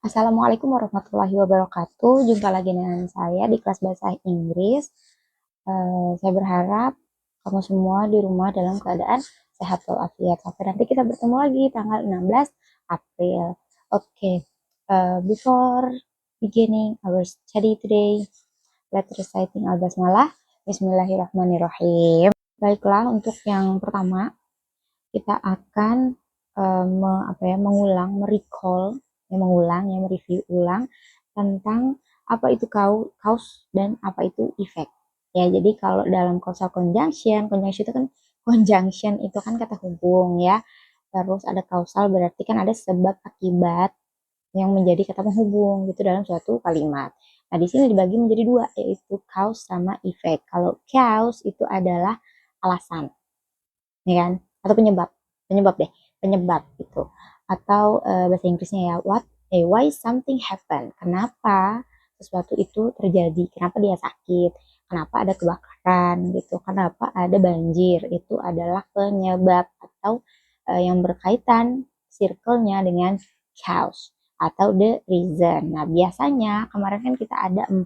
Assalamualaikum warahmatullahi wabarakatuh. Jumpa lagi dengan saya di kelas bahasa Inggris. Saya berharap kamu semua di rumah dalam keadaan sehat walafiat. Sampai nanti kita bertemu lagi tanggal 16 April. Oke, before beginning our study today, let's reciting al-basmalah. Bismillahirrahmanirrahim. Baiklah, untuk yang pertama kita akan mengulang, mereview ulang tentang apa itu cause dan apa itu effect. Ya, jadi kalau dalam causal conjunction, conjunction itu kan kata hubung ya. Terus ada causal berarti kan ada sebab akibat yang menjadi kata penghubung gitu dalam suatu kalimat. Nah, di sini dibagi menjadi dua, yaitu cause sama effect. Kalau cause itu adalah alasan, ya kan, atau penyebab penyebab deh penyebab gitu, atau bahasa Inggrisnya ya why something happen, kenapa sesuatu itu terjadi, kenapa dia sakit, kenapa ada kebakaran gitu, kenapa ada banjir, itu adalah penyebab atau yang berkaitan circle-nya dengan cause atau the reason. Nah, biasanya kemarin kan kita ada 4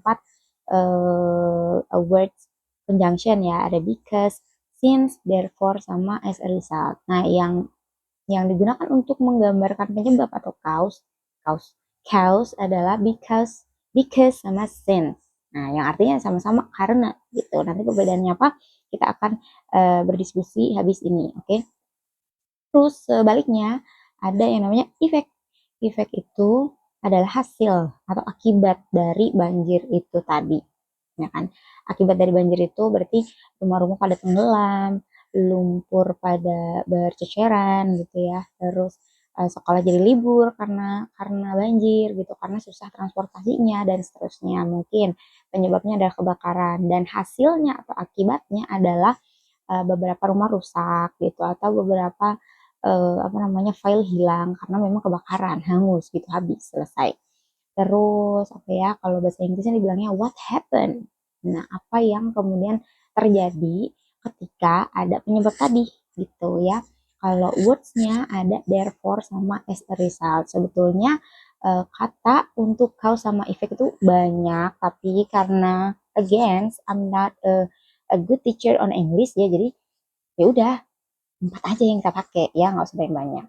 words conjunction ya, ada because, since, therefore, sama as a result. Nah, yang digunakan untuk menggambarkan penyebab atau cause adalah because sama since. Nah, yang artinya sama-sama karena gitu. Nanti perbedaannya apa? Kita akan berdiskusi habis ini, oke? Terus sebaliknya ada yang namanya effect. Effect itu adalah hasil atau akibat dari banjir itu tadi, ya kan? Akibat dari banjir itu berarti rumah-rumah pada tenggelam, lumpur pada berceceran gitu ya. Terus sekolah jadi libur karena banjir gitu, karena susah transportasinya dan seterusnya. Mungkin penyebabnya adalah kebakaran dan hasilnya atau akibatnya adalah beberapa rumah rusak gitu, atau beberapa file hilang karena memang kebakaran, hangus gitu, habis, selesai. Terus apa ya, kalau bahasa Inggrisnya dibilangnya what happened. Nah, apa yang kemudian terjadi ketika ada penyebab tadi gitu ya. Kalau words-nya ada therefore sama as a result. Sebetulnya kata untuk cause sama effect itu banyak, tapi karena again I'm not a good teacher on English ya, jadi ya udah 4 aja yang kita pakai ya, nggak usah banyak-banyak.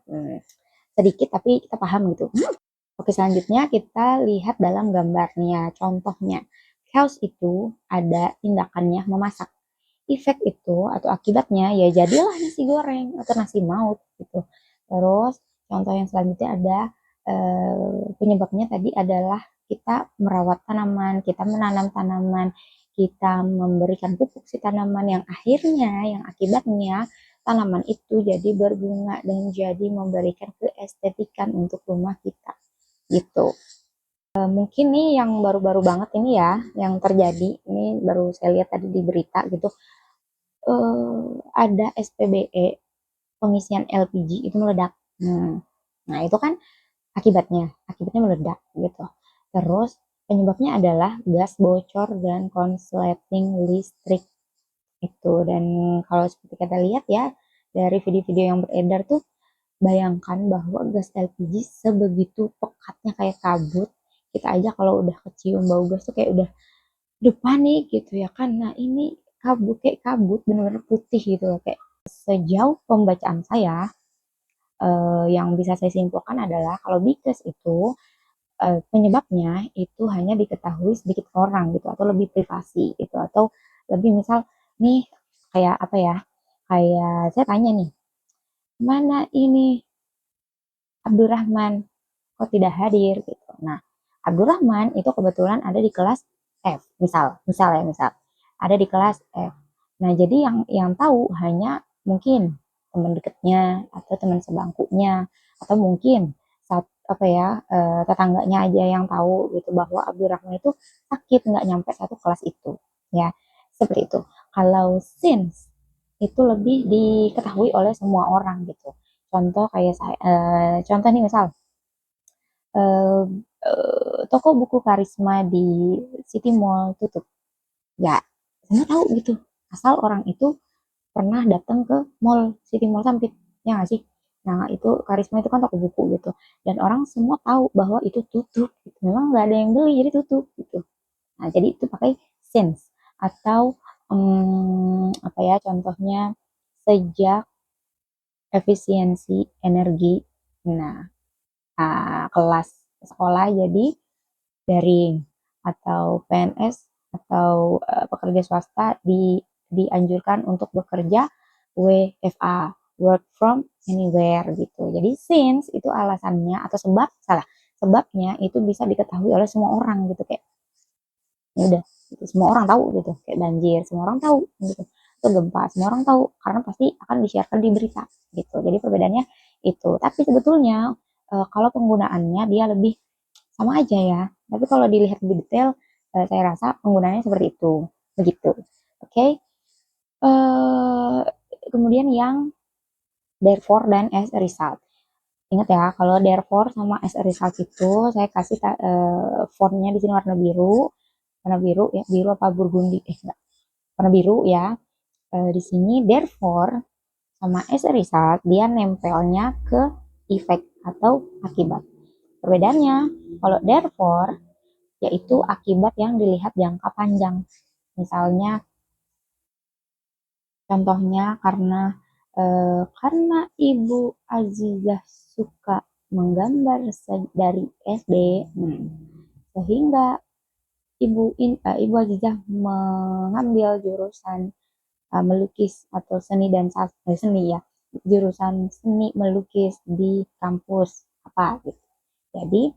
Sedikit tapi kita paham gitu. Oke, selanjutnya kita lihat dalam gambarnya, contohnya. Cause itu ada tindakannya memasak. Efek itu atau akibatnya ya jadilah nasi goreng atau nasi maut gitu. Terus contoh yang selanjutnya ada penyebabnya tadi adalah kita merawat tanaman, kita menanam tanaman, kita memberikan pupuk si tanaman, yang akhirnya, yang akibatnya tanaman itu jadi berbunga dan jadi memberikan keestetikan untuk rumah kita gitu. Mungkin nih yang baru-baru banget ini ya, yang terjadi ini baru saya lihat tadi di berita gitu, ada SPBE, pengisian LPG itu meledak. Nah, itu kan akibatnya meledak gitu. Terus penyebabnya adalah gas bocor dan konsleting listrik itu. Dan kalau seperti kita lihat ya dari video-video yang beredar tuh, bayangkan bahwa gas LPG sebegitu pekatnya kayak kabut. Kita aja kalau udah kecium bau gas tuh kayak udah panik gitu ya kan. Nah, ini kayak kabut bener-bener putih gitu loh. Kayak sejauh pembacaan saya, yang bisa saya simpulkan adalah kalau because itu penyebabnya itu hanya diketahui sedikit orang gitu, atau lebih privasi gitu, atau lebih misal nih, kayak apa ya, kayak saya tanya nih, mana ini Abdurrahman, kok tidak hadir gitu. Nah, Abdurrahman itu kebetulan ada di kelas F, misal ada di kelas F. Nah, jadi yang tahu hanya mungkin teman dekatnya atau teman sebangkunya, atau mungkin tetangganya aja yang tahu gitu bahwa Abdurrahman itu sakit, nggak nyampe satu kelas itu ya, seperti itu. Kalau since itu lebih diketahui oleh semua orang gitu. Contoh nih, misal eh, toko buku Karisma di City Mall tutup, ya semua tahu gitu, asal orang itu pernah datang ke mall City Mall Sampit, ya nggak sih? Nah, itu Karisma itu kan toko buku gitu. Dan orang semua tahu bahwa itu tutup gitu. Memang nggak ada yang beli jadi tutup gitu. Nah, jadi itu pakai since atau apa ya contohnya sejak efisiensi energi. Nah, kelas sekolah jadi daring atau PNS atau pekerja swasta dianjurkan untuk bekerja WFA, work from anywhere gitu. Jadi since itu alasannya atau sebabnya itu bisa diketahui oleh semua orang gitu kayak ya udah gitu. Semua orang tahu gitu kayak banjir semua orang tahu gitu atau gempa semua orang tahu karena pasti akan disiarkan di berita gitu. Jadi perbedaannya itu. Tapi sebetulnya kalau penggunaannya dia lebih sama aja ya. Tapi kalau dilihat lebih detail, saya rasa penggunaannya seperti itu. Begitu. Oke. Okay? Kemudian yang therefore dan as a result. Ingat ya, kalau therefore sama as a result itu saya kasih fontnya di sini warna biru ya, biru apa burgundi? Enggak, warna biru ya. Di sini therefore sama as a result dia nempelnya ke efek atau akibat. Perbedaannya, kalau therefore yaitu akibat yang dilihat jangka panjang. Misalnya, contohnya karena Ibu Azizah suka menggambar dari SD, sehingga Ibu Azizah mengambil jurusan melukis atau seni dan seni ya, jurusan seni melukis di kampus apa gitu. Jadi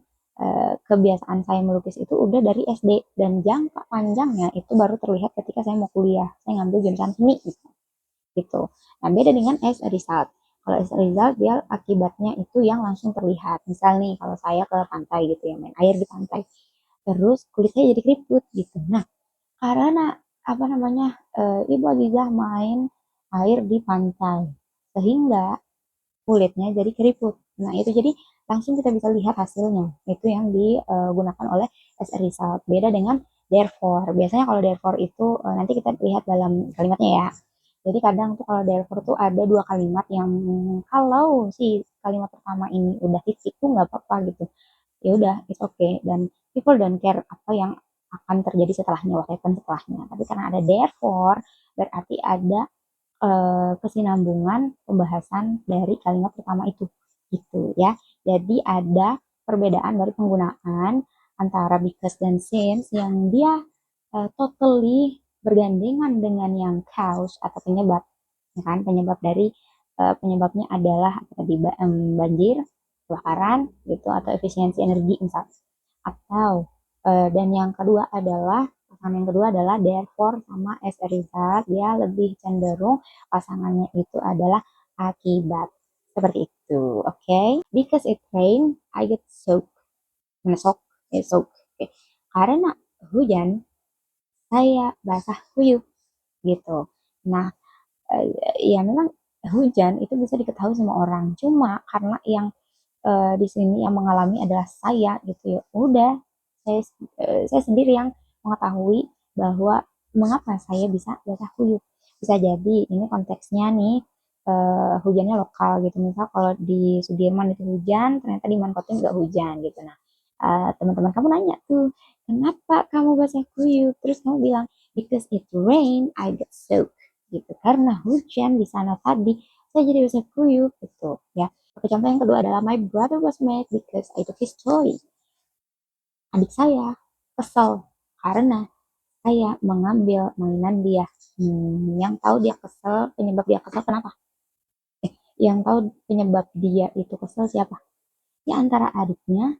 kebiasaan saya melukis itu udah dari SD dan jangka panjangnya itu baru terlihat ketika saya mau kuliah. Saya ngambil jurusan seni gitu. Nah, beda dengan as a result. Kalau as a result dia akibatnya itu yang langsung terlihat. Misal nih kalau saya ke pantai gitu ya, main air di pantai. Terus kulit saya jadi keriput gitu. Nah, karena apa namanya? Ibu Azizah main air di pantai sehingga kulitnya jadi keriput. Nah, itu jadi langsung kita bisa lihat hasilnya. Itu yang digunakan oleh as a result. Beda dengan therefore. Biasanya kalau therefore itu nanti kita lihat dalam kalimatnya ya. Jadi kadang tuh kalau therefore tuh ada dua kalimat yang kalau si kalimat pertama ini udah titik tuh nggak apa-apa gitu. Ya udah, it's okay. Dan people don't care apa yang akan terjadi setelahnya, what happen setelahnya. Tapi karena ada therefore, berarti ada kesinambungan pembahasan dari kalimat pertama itu gitu ya. Jadi ada perbedaan dari penggunaan antara because dan since yang dia totally bergandengan dengan yang cause atau penyebab ya kan, penyebabnya adalah tadi banjir, kebakaran gitu atau efisiensi energi misalnya. Atau dan yang kedua adalah pasangan yang kedua adalah therefore sama as a result, dia lebih cenderung pasangannya itu adalah akibat. Seperti itu, oke? Okay? Because it rain, I get soaked. Mana soak? Soak. Okay. Karena hujan, saya basah kuyup gitu. Nah, ya memang hujan itu bisa diketahui sama orang. Cuma karena yang di sini yang mengalami adalah saya gitu ya. Udah saya saya sendiri yang mengetahui bahwa mengapa saya bisa basah kuyup. Bisa jadi ini konteksnya nih hujannya lokal gitu. Misal kalau di Sudirman itu hujan, ternyata di Mankotnya nggak hujan gitu. Nah, teman-teman kamu nanya tuh, kenapa kamu basah kuyup? Terus kamu bilang, because it rain, I get soaked gitu. Karena hujan di sana tadi, saya jadi basah kuyup gitu ya. Oke, contoh yang kedua adalah my brother was mad because I took his toy. Adik saya kesel karena saya mengambil mainan dia. Yang tahu dia kesel, penyebab dia kesel kenapa? Yang tahu penyebab dia itu kesel siapa? Ya antara adiknya,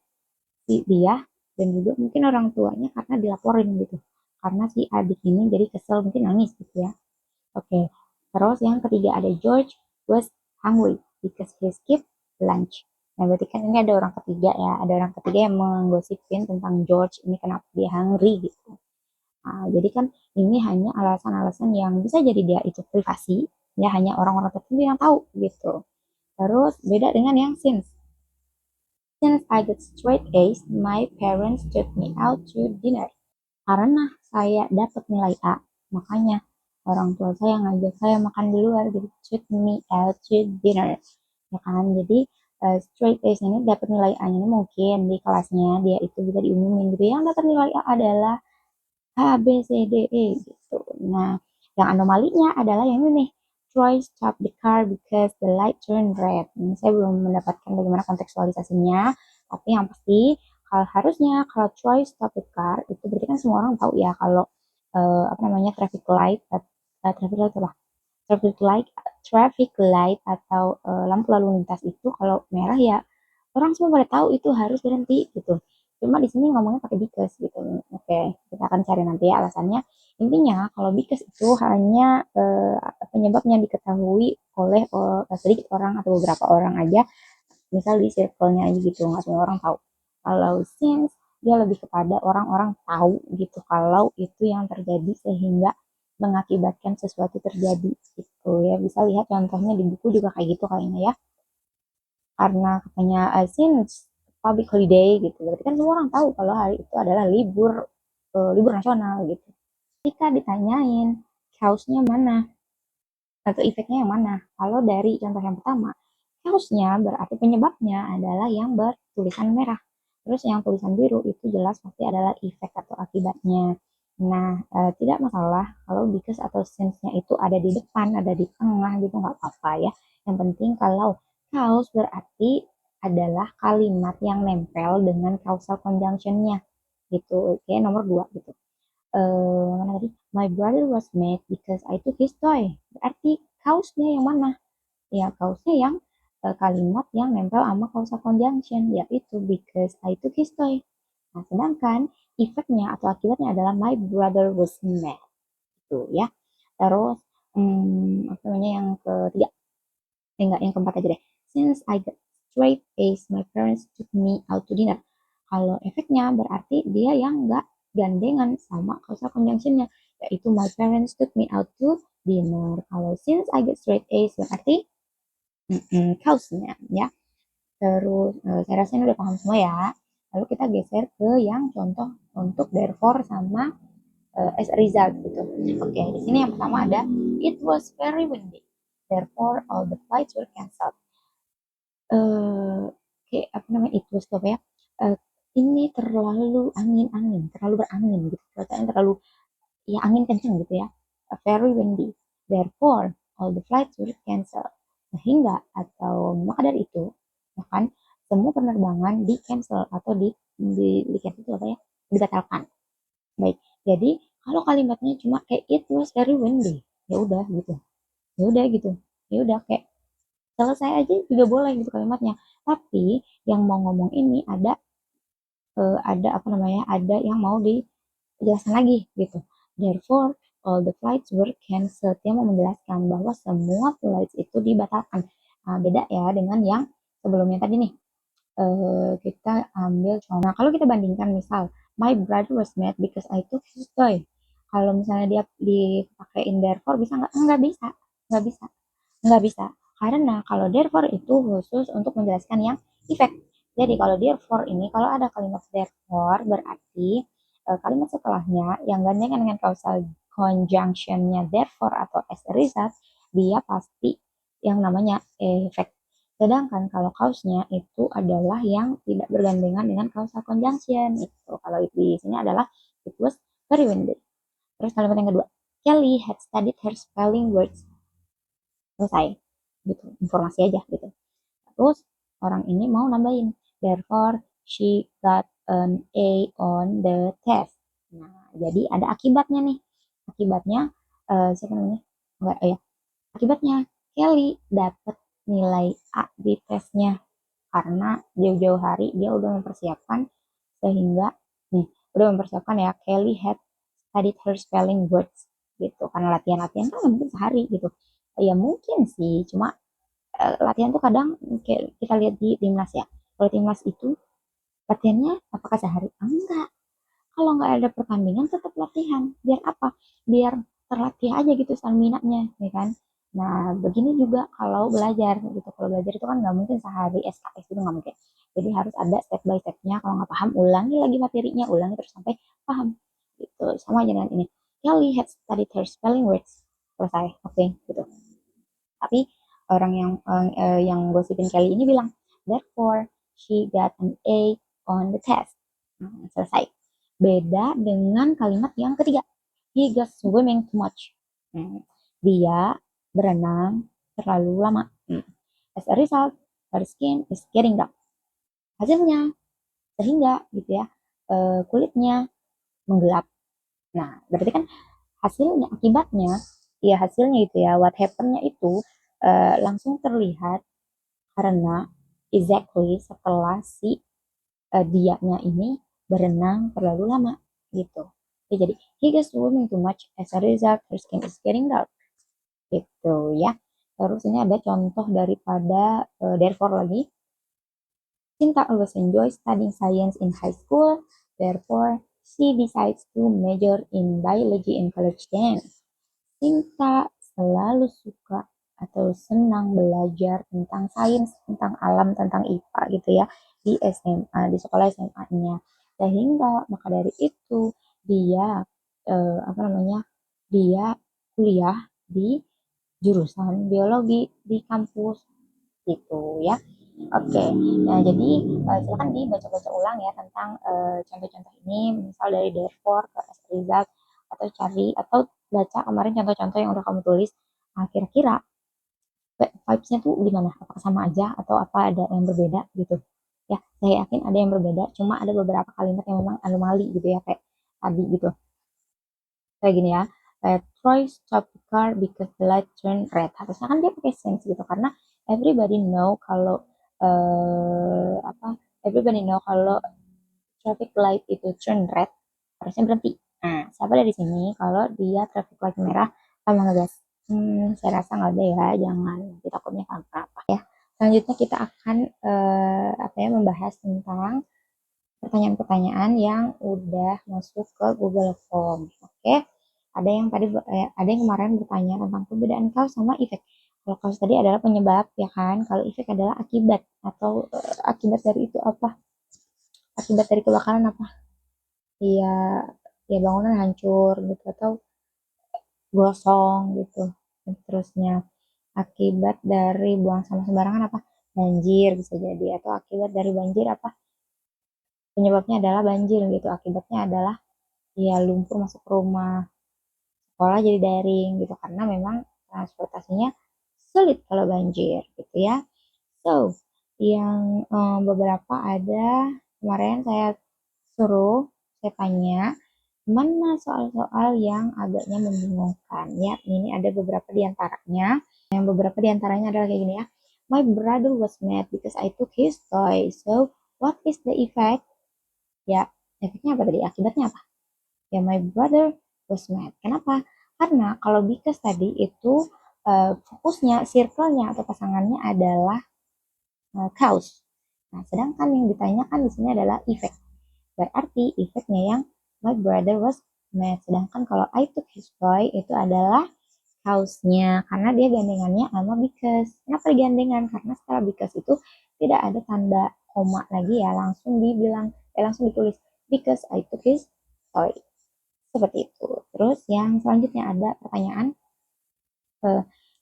si dia, dan juga mungkin orang tuanya karena dilaporin gitu. Karena si adik ini jadi kesel, mungkin nangis gitu ya. Oke, terus yang ketiga ada George was hungry because he skipped lunch. Nah, berarti kan ini ada orang ketiga ya, ada orang ketiga yang menggosipin tentang George ini kenapa dia hungry gitu. Nah, jadi kan ini hanya alasan-alasan yang bisa jadi dia itu privasi, ya hanya orang-orang tertentu yang tahu gitu. Terus beda dengan yang since. Since I got straight A's, my parents took me out to dinner. Karena saya dapat nilai A, makanya orang tua saya ngajak saya makan di luar, jadi treat me out to dinner. ya kan. Jadi straight A's ini dapat nilai A nya mungkin di kelasnya dia itu bisa diumumin gitu, yang dapat nilai A adalah A, B, C, D, E gitu. Nah, yang anomalinya adalah yang ini nih. Troy stop the car because the light turned red. Ini saya belum mendapatkan bagaimana kontekstualisasinya, tapi yang pasti harusnya kalau Troy stop the car itu berarti kan semua orang tahu ya kalau apa namanya traffic light apa? Traffic light traffic light atau lampu lalu lintas itu kalau merah ya orang semua pada tahu itu harus berhenti gitu. Cuma di sini ngomongnya pakai because gitu. Oke, kita akan cari nanti ya alasannya. Intinya kalau because itu hanya penyebabnya diketahui oleh sedikit orang atau beberapa orang aja, misal di circle-nya aja gitu, nggak semua orang tahu. Kalau since dia lebih kepada orang-orang tahu gitu kalau itu yang terjadi sehingga mengakibatkan sesuatu terjadi gitu ya. Bisa lihat contohnya di buku juga kayak gitu kayaknya ya, karena katanya since public holiday gitu berarti kan semua orang tahu kalau hari itu adalah libur nasional gitu. Ketika ditanyain cause-nya mana atau efeknya yang mana, kalau dari contoh yang pertama cause-nya berarti penyebabnya adalah yang bertulisan merah, terus yang tulisan biru itu jelas pasti adalah efek atau akibatnya. Nah, tidak masalah kalau because atau since-nya itu ada di depan, ada di tengah gitu, nggak apa-apa ya. Yang penting kalau cause berarti adalah kalimat yang nempel dengan causal conjunction-nya gitu. Oke, nomor dua gitu. Mana tadi? My brother was mad because I took his toy. Berarti cause-nya yang mana? Ya, cause-nya yang kalimat yang nempel sama causal conjunction, yaitu because I took his toy. Nah, sedangkan efeknya atau akibatnya adalah my brother was mad. Itu ya. Terus, apa namanya yang ketiga? Enggak, yang keempat aja deh. Since I got straight A's, my parents took me out to dinner. Kalau efeknya berarti dia yang enggak gandengan sama causal conjunctionnya, yaitu my parents took me out to dinner. Kalau since I get straight A's berarti cause-nya ya. Terus saya rasa ini udah paham semua ya. Lalu kita geser ke yang contoh untuk therefore sama as a result gitu. Oke, di sini yang pertama ada it was very windy. Therefore all the flights were cancelled. Kayak apa namanya itu stop ya. Eh, ini terlalu angin-angin, terlalu berangin gitu. Cuacanya terlalu ya angin kenceng gitu ya. Very windy. Therefore, all the flights were cancelled. Sehingga atau maka dari itu, ya kan, semua penerbangan di cancel atau di cancel itu apa ya? Dibatalkan. Baik. Jadi kalau kalimatnya cuma kayak it was very windy, ya udah gitu. Ya udah gitu. Ya udah kayak selesai aja juga boleh gitu kalimatnya. Tapi yang mau ngomong ini ada apa namanya? Ada yang mau dijelaskan lagi gitu. Therefore, all the flights were cancelled. Dia mau menjelaskan bahwa semua flights itu dibatalkan. Nah, beda ya dengan yang sebelumnya tadi nih. Kita ambil contoh. Nah, kalau kita bandingkan misal, my brother was mad because I took his toy. Kalau misalnya dia dipakein therefore bisa nggak? Nggak bisa. Nggak bisa. Nggak bisa. Karena kalau therefore itu khusus untuk menjelaskan yang effect. Jadi kalau therefore ini, kalau ada kalimat therefore berarti kalimat setelahnya yang gandengan dengan causal conjunctionnya therefore atau as a result, dia pasti yang namanya effect. Sedangkan kalau cause-nya itu adalah yang tidak bergandengan dengan causal conjunction. Itu kalau di sini adalah it was very windy. Terus kalimat yang kedua, Kelly had studied her spelling words. Selesai gitu, informasi aja gitu. Terus orang ini mau nambahin therefore she got an A on the test. Nah, jadi ada akibatnya nih. Akibatnya siapa namanya? Enggak ya. Akibatnya Kelly dapat nilai A di tesnya karena jauh-jauh hari dia udah mempersiapkan, sehingga nih udah mempersiapkan ya, Kelly had studied her spelling words gitu, karena latihan-latihan kan nggak mungkin sehari gitu ya, mungkin sih cuma latihan tuh kadang kayak kita lihat di timnas ya, kalau timnas itu latihannya apakah sehari? Enggak, kalau nggak ada pertandingan tetap latihan, biar apa? Biar terlatih aja gitu stamina-nya ya kan. Nah begini juga kalau belajar gitu, kalau belajar itu kan nggak mungkin sehari SKS itu nggak mungkin, jadi harus ada step by stepnya. Kalau nggak paham ulangi lagi materinya, ulangi terus sampai paham gitu. Sama aja dengan ini, Kelly had studied her spelling words. Selesai, oke gitu. Tapi orang yang gosipin Kelly ini bilang, therefore she got an A on the test. Selesai. Beda dengan kalimat yang ketiga, he got swimming too much. Dia berenang terlalu lama. As a result, her skin is getting dark. Hasilnya, sehingga gitu ya, kulitnya menggelap. Nah, berarti kan hasilnya, akibatnya, ya hasilnya itu ya, what happened-nya itu langsung terlihat karena exactly setelah si dianya ini berenang terlalu lama gitu. Ya, jadi he gets swimming too much as a result her skin is getting dark gitu ya. Terus ini ada contoh daripada therefore lagi. Sinta always enjoys studying science in high school, therefore she decides to major in biology in college then. Sinta selalu suka atau senang belajar tentang sains, tentang alam, tentang IPA gitu ya di SMA, di sekolah SMA-nya. Sehingga maka dari itu dia apa namanya? Dia kuliah di jurusan biologi di kampus gitu ya. Oke, nah jadi silakan dibaca-baca ulang ya tentang contoh-contoh ini, misal dari therefore ke as a result, atau cari atau baca kemarin contoh-contoh yang udah kamu tulis. Nah, kira-kira vibes-nya tuh gimana? Apakah sama aja atau apa ada yang berbeda gitu? Ya, saya yakin ada yang berbeda, cuma ada beberapa kalimat yang memang anomali gitu ya, kayak tadi gitu. Kayak gini ya, Troy stop the car because the light turned red. Harusnya kan dia pakai sense gitu, karena everybody know kalau apa everybody know kalau traffic light itu turn red harusnya berhenti. Nah, siapa dari sini kalau dia traffic light merah sama ngegas? Saya rasa nggak ada ya, jangan, nanti takutnya apa ya. Selanjutnya kita akan apa ya, membahas tentang pertanyaan-pertanyaan yang udah masuk ke Google Form. Oke, ada yang tadi ada yang kemarin bertanya tentang perbedaan cause sama efek. Kalau cause tadi adalah penyebab ya kan, kalau efek adalah akibat atau akibat dari itu apa? Akibat dari kebakaran apa? Ya, ya bangunan hancur gitu atau gosong gitu. Dan terusnya akibat dari buang sampah sembarangan apa? Banjir bisa jadi, atau akibat dari banjir apa? Penyebabnya adalah banjir gitu. Akibatnya adalah ya lumpur masuk ke rumah, sekolah jadi daring gitu karena memang transportasinya sulit kalau banjir gitu ya. So, yang beberapa ada kemarin saya suruh, saya tanya mana soal-soal yang agaknya membingungkan ya. Ini ada beberapa di antaranya. Yang beberapa di antaranya adalah kayak gini ya. My brother was mad because I took his toy. So, what is the effect? Ya, efeknya apa tadi? Akibatnya apa? Ya, my brother was mad. Kenapa? Karena kalau because tadi itu fokusnya, circle-nya atau pasangannya adalah cause. Nah, sedangkan yang ditanyakan di sini adalah effect. Berarti efeknya yang my brother was mad. Sedangkan kalau I took his toy itu adalah cause-nya karena dia gandengannya sama because. Kenapa digandengan? Karena setelah because itu tidak ada tanda koma lagi ya, langsung dibilang langsung ditulis because I took his toy. Seperti itu. Terus yang selanjutnya ada pertanyaan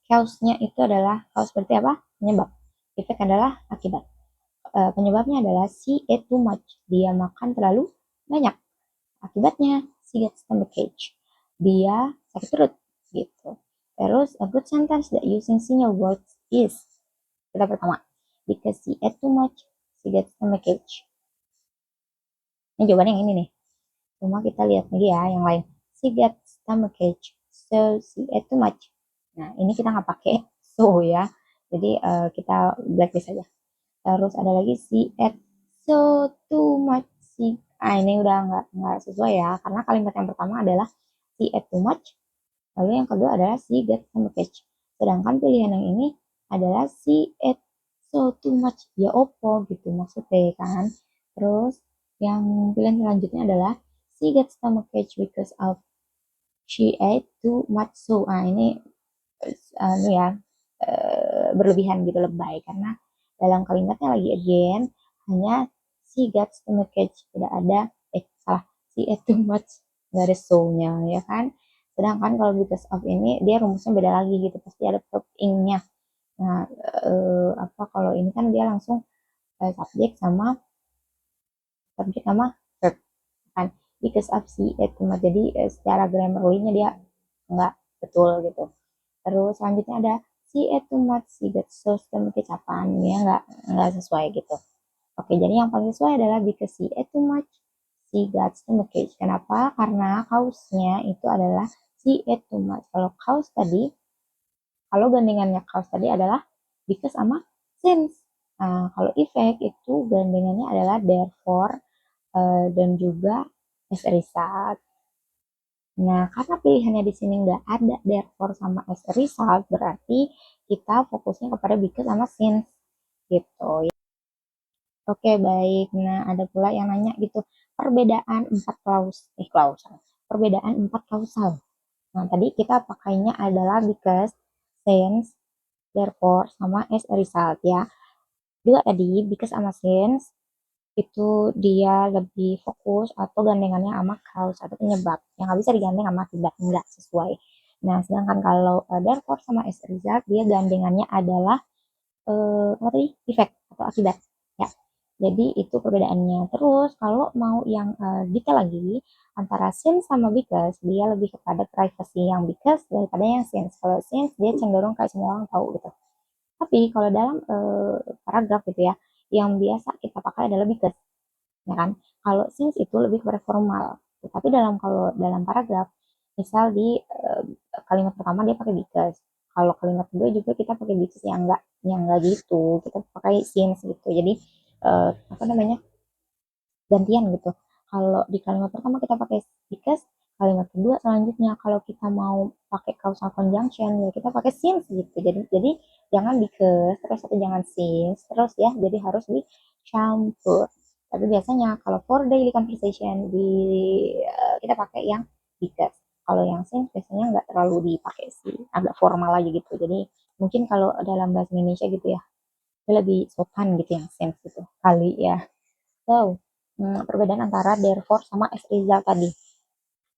cause-nya itu adalah cause berarti apa? Penyebab. Efek adalah akibat. Penyebabnya adalah she ate too much. Dia makan terlalu banyak. Akibatnya she gets stomachache. Dia sakit perut gitu. Terus a good sentence that using single words is, kita pertama, because she ate too much she gets stomachache. Ini jawabannya yang ini nih. Cuma kita lihat lagi ya yang lain. She gets stomachache so she ate too much. Nah, ini kita nggak pakai so ya. Jadi kita blacklist aja. Terus ada lagi she ate so too much. Ini udah nggak sesuai ya, karena kalimat yang pertama adalah she ate too much, lalu yang kedua adalah she get stomachache. Sedangkan pilihan yang ini adalah she ate so too much. Ya opo gitu maksudnya kan. Terus yang pilihan selanjutnya adalah she get stomachache because of she ate too much so. Ini ya berlebihan gitu, lebay, karena dalam kalimatnya lagi again hanya she got stomachache, tidak ada salah, she ate too much, nggak ada so-nya ya kan. Sedangkan kalau because of ini dia rumusnya beda lagi gitu, pasti ada verb ing-nya. Nah, kalau ini kan dia langsung subjek sama verb kan, because of she it too much. Jadi secara grammarly-nya dia nggak betul gitu. Terus selanjutnya ada she ate too much, she got so stomach kecapan, dia nggak sesuai gitu. Oke, jadi yang paling sesuai adalah because she ate too much, she got stomachache. Kenapa? Karena kausnya itu adalah she ate too much. Kalau gandengannya cause tadi adalah because sama since. Nah, kalau effect itu gandengannya adalah therefore dan juga as a result. Nah, karena pilihannya di sini nggak ada therefore sama as a result, berarti kita fokusnya kepada because sama since gitu. Oke, baik. Nah, ada pula yang nanya gitu, perbedaan perbedaan empat klausal. Nah, tadi kita pakainya adalah because, since, therefore, sama as a result ya. Juga tadi because sama since itu dia lebih fokus atau gandengannya sama cause atau penyebab yang nggak bisa digandeng sama akibat, nggak sesuai. Nah, sedangkan kalau therefore sama as a result dia gandengannya adalah apa tadi, effect atau akibat ya. Jadi itu perbedaannya. Terus kalau mau yang detail lagi antara since sama because, dia lebih kepada privacy yang because daripada yang since. Kalau since dia cenderung kayak semua orang tahu gitu. Tapi kalau dalam paragraf gitu ya, yang biasa kita pakai adalah because, ya kan? Kalau since itu lebih kepada formal. Tapi kalau dalam paragraf, misal di kalimat pertama dia pakai because. Kalau kalimat kedua juga kita pakai because, yang enggak gitu. Kita pakai since gitu. Jadi apa namanya? Gantian gitu. Kalau di kalimat pertama kita pakai because, kalimat kedua selanjutnya kalau kita mau pakai causal conjunction ya kita pakai since gitu. Jadi jangan because terus atau jangan since terus ya. Jadi harus dicampur. Tapi biasanya kalau for daily conversation kita pakai yang because. Kalau yang since biasanya nggak terlalu dipakai sih, agak formal aja gitu. Jadi mungkin kalau dalam bahasa Indonesia gitu ya, dia lebih sopan gitu yang since gitu kali ya. So, perbedaan antara therefore sama as a result tadi.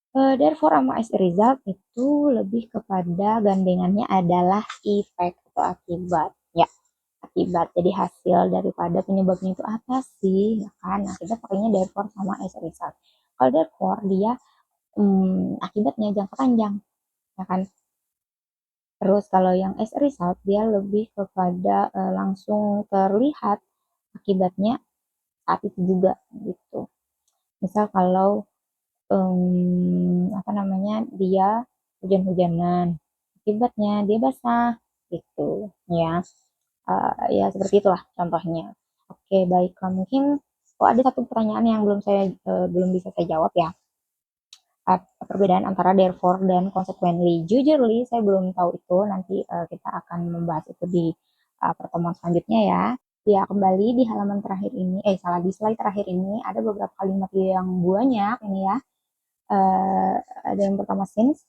Therefore sama as a result itu lebih kepada gandengannya adalah effect atau akibat. Ya, akibat. Jadi hasil daripada penyebabnya itu apa sih? Ya kan? Nah, kita pakainya therefore sama as a result. Kalau therefore dia akibatnya jangka panjang, ya kan? Terus kalau yang as a result dia lebih kepada langsung terlihat akibatnya saat itu juga gitu. Misal kalau apa namanya, dia hujan-hujanan, akibatnya dia basah gitu ya. Ya seperti itulah contohnya. Oke, baiklah, mungkin ada satu pertanyaan yang belum bisa saya jawab ya. Perbedaan antara therefore dan consequently. Jujurly saya belum tahu itu, nanti kita akan membahas itu di pertemuan selanjutnya ya. Ya, kembali di halaman terakhir ini, di slide terakhir ini ada beberapa kalimat yang banyak ini ya. uh, ada yang pertama since,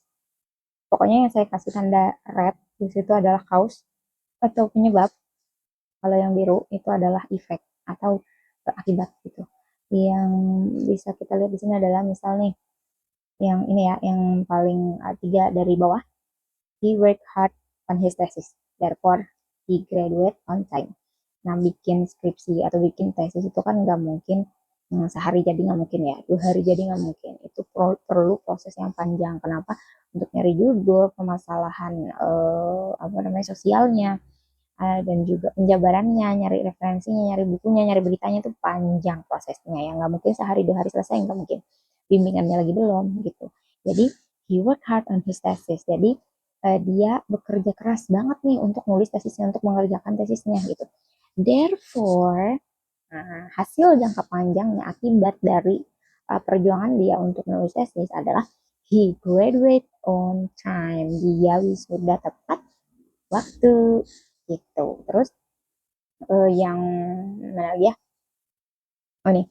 pokoknya yang saya kasih tanda red di situ adalah cause atau penyebab. Kalau yang biru itu adalah effect atau akibat gitu. Yang bisa kita lihat di sini adalah misal nih yang ini ya, yang paling tiga dari bawah, he worked hard on his thesis therefore he graduate on time. Nah, bikin skripsi atau bikin tesis itu kan nggak mungkin sehari jadi, nggak mungkin ya, 2 hari jadi nggak mungkin. Itu perlu proses yang panjang. Kenapa? Untuk nyari judul, permasalahan apa namanya, sosialnya, dan juga penjabarannya, nyari referensinya, nyari bukunya, nyari beritanya, itu panjang prosesnya. Yang nggak mungkin sehari 2 hari selesai, nggak mungkin. Bimbingannya lagi belum gitu. Jadi he work hard on his thesis. Jadi dia bekerja keras banget nih untuk nulis tesisnya, untuk mengerjakan tesisnya gitu. Therefore, hasil jangka panjangnya akibat dari perjuangan dia untuk menulis tesis adalah he graduate on time. Dia wisuda tepat waktu gitu. Terus yang mana lagi ya? Oh nih,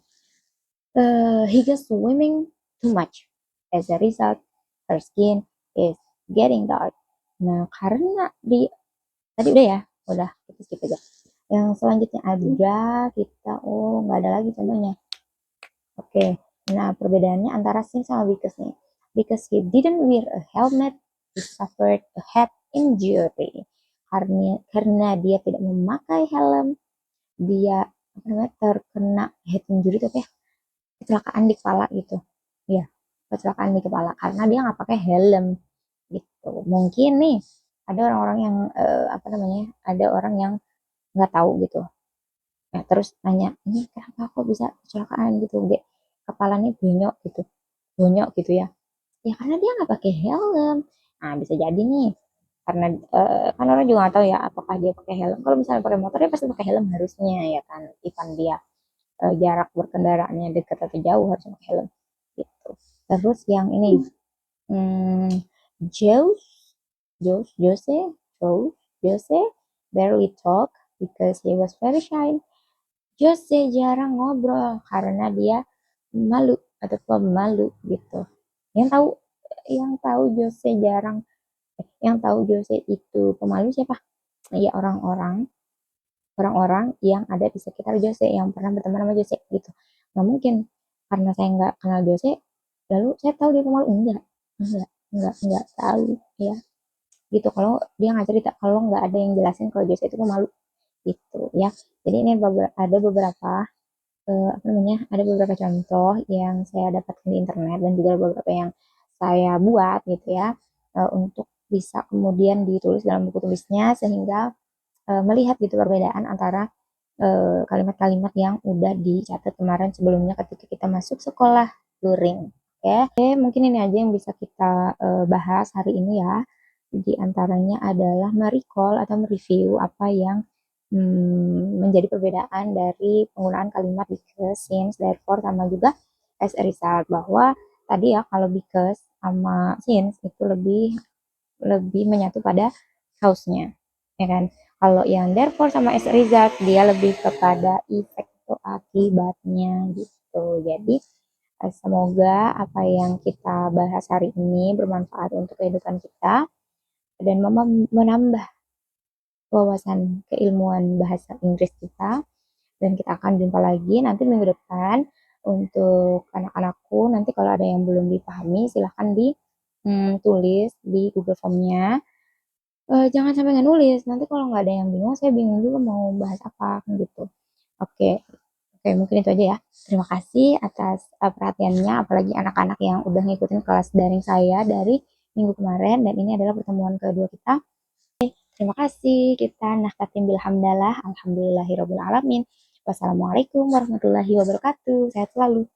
he goes swimming too much. As a result, her skin is getting dark. Nah, karena tadi udah ya, udah kita skip aja. Yang selanjutnya ada nggak ada lagi contohnya. Oke, nah perbedaannya antara since sama because nih. Because he didn't wear a helmet, he suffered a head injury. karena dia tidak memakai helm, dia apa namanya, terkena head injury itu apa ya, kecelakaan di kepala gitu ya, kecelakaan di kepala karena dia nggak pakai helm gitu. Mungkin nih ada orang-orang yang apa namanya, ada orang yang nggak tahu gitu. Nah, terus nanya, ini kenapa kok bisa kecelakaan gitu, Dek? Kepalanya bonyok gitu, bonyok gitu ya. Ya karena dia nggak pakai helm. Nah, bisa jadi nih, karena kan orang juga nggak tahu ya apakah dia pakai helm. Kalau misalnya pakai motor dia pasti pakai helm harusnya ya kan. Even dia jarak berkendaraannya dekat atau jauh harus pakai helm gitu. Terus yang ini, hmm, Jose, Jose barely talk because he was very shy. Jose jarang ngobrol karena dia malu atau pemalu gitu. Yang tahu yang tahu Jose jarang yang tahu Jose itu pemalu siapa? Ya orang-orang yang ada di sekitar Jose yang pernah berteman sama Jose gitu. Nggak mungkin karena saya nggak kenal Jose lalu saya tahu dia pemalu, enggak tahu ya gitu. Kalau dia nggak cerita, kalau nggak ada yang jelasin kalau Jose itu pemalu gitu ya. Jadi ini ada beberapa apa namanya, ada beberapa contoh yang saya dapatkan di internet dan juga beberapa yang saya buat gitu ya, untuk bisa kemudian ditulis dalam buku tulisnya sehingga melihat gitu perbedaan antara kalimat-kalimat yang udah dicatat kemarin sebelumnya ketika kita masuk sekolah luring. Oke, mungkin ini aja yang bisa kita bahas hari ini ya. Di antaranya adalah merecall atau mereview apa yang menjadi perbedaan dari penggunaan kalimat because, since, therefore, sama juga as a result. Bahwa tadi ya kalau because sama since itu lebih lebih menyatu pada cause-nya, ya kan? Kalau yang therefore sama as a result dia lebih kepada efek atau akibatnya gitu. Jadi semoga apa yang kita bahas hari ini bermanfaat untuk kehidupan kita dan menambah wawasan keilmuan bahasa Inggris kita. Dan kita akan jumpa lagi nanti minggu depan. Untuk anak-anakku nanti kalau ada yang belum dipahami silahkan ditulis di Google Form-nya. Jangan sampai nggak nulis, nanti kalau nggak ada yang bingung saya bingung juga mau bahas apa kan gitu. Oke, oke, mungkin itu aja ya. Terima kasih atas perhatiannya, apalagi anak-anak yang udah ngikutin kelas daring saya dari minggu kemarin dan ini adalah pertemuan kedua kita. Terima kasih. Kita nahtatim bil hamdalah. Alhamdulillahirabbil alamin. Wassalamualaikum warahmatullahi wabarakatuh. Sehat selalu.